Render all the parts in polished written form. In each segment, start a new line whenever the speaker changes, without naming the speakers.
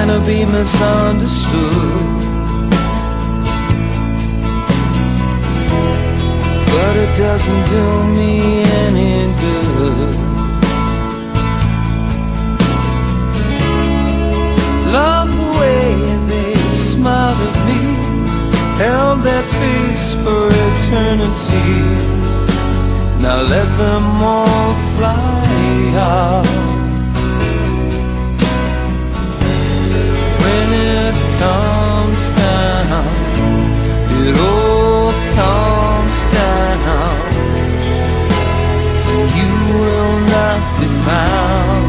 trying to be misunderstood, but it doesn't do me any good. Love the way they smiled at me, held that face for eternity. Now let them all fly out. When it comes down, it all comes down, and you will not be found.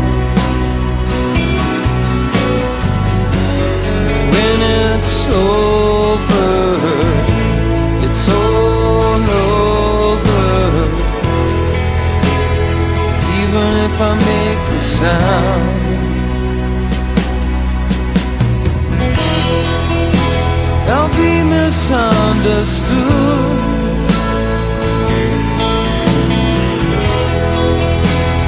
When it's over, it's all over, even if I make a sound. I'll be misunderstood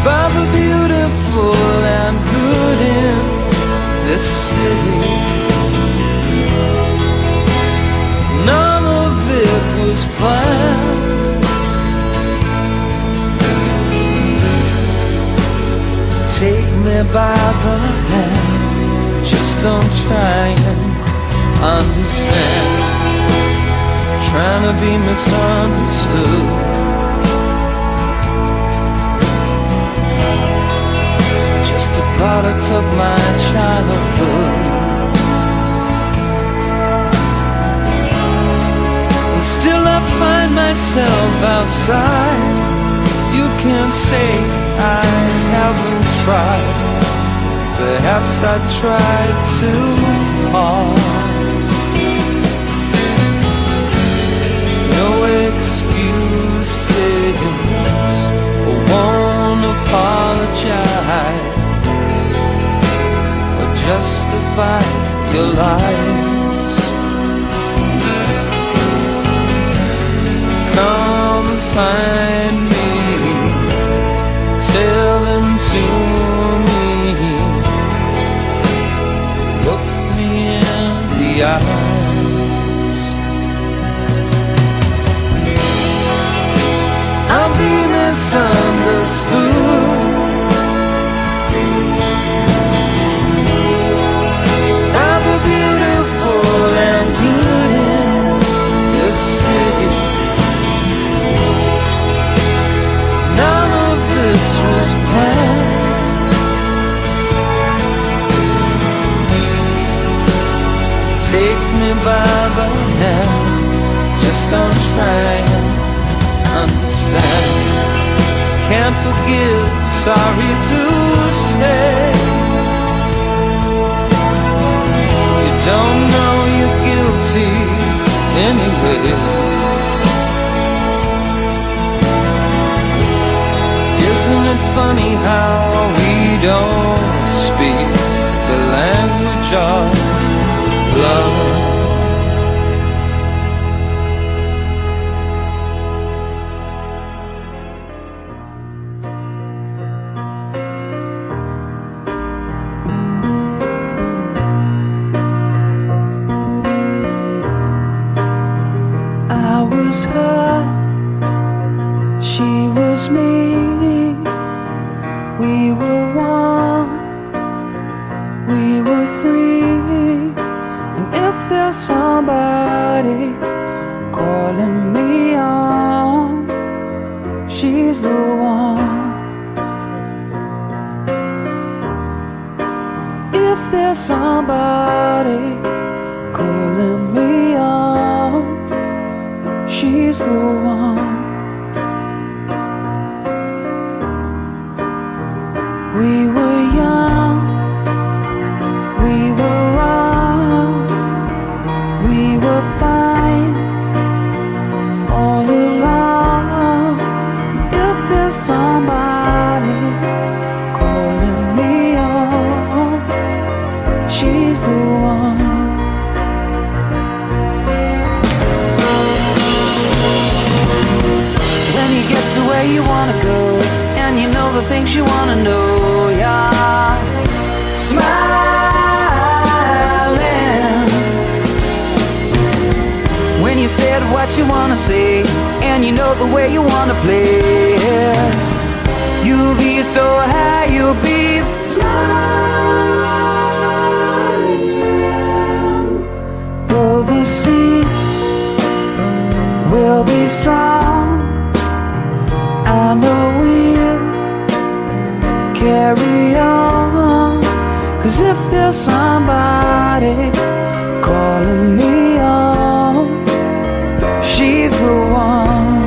by the beautiful and good in this city. None of it was planned. Take me by the hand, just don't try and understand. Trying to be misunderstood, just a product of my childhood. And still I find myself outside. You can say I haven't tried, perhaps I tried too hard. Excuses, I won't apologize or justify your lies. Come find me, tell them to me, look me in the eye. I'll be misunderstood by the beautiful and good in this city. None of this was planned. Take me by the hand, just don't try and understand. Can't forgive, sorry to say. You don't know you're guilty anyway. Isn't it funny how we don't speak the language of love?
things you wanna know, yeah. Smile.
said what you wanna say, and you know the way you wanna play. You'll be so high, you'll be flying. Though the sea will be strong, I know we'll carry on. 'Cause if there's somebody calling me on, she's the one.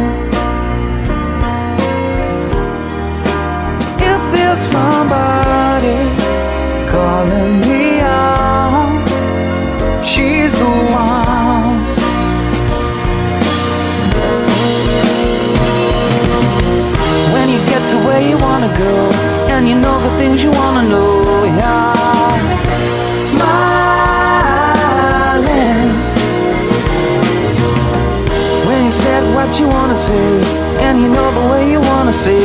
If there's somebody calling me on, she's the one. When you get to where you wanna go, and you know the things you wanna know, yeah. Smiling when you said what you wanna say, and you know the way you wanna say.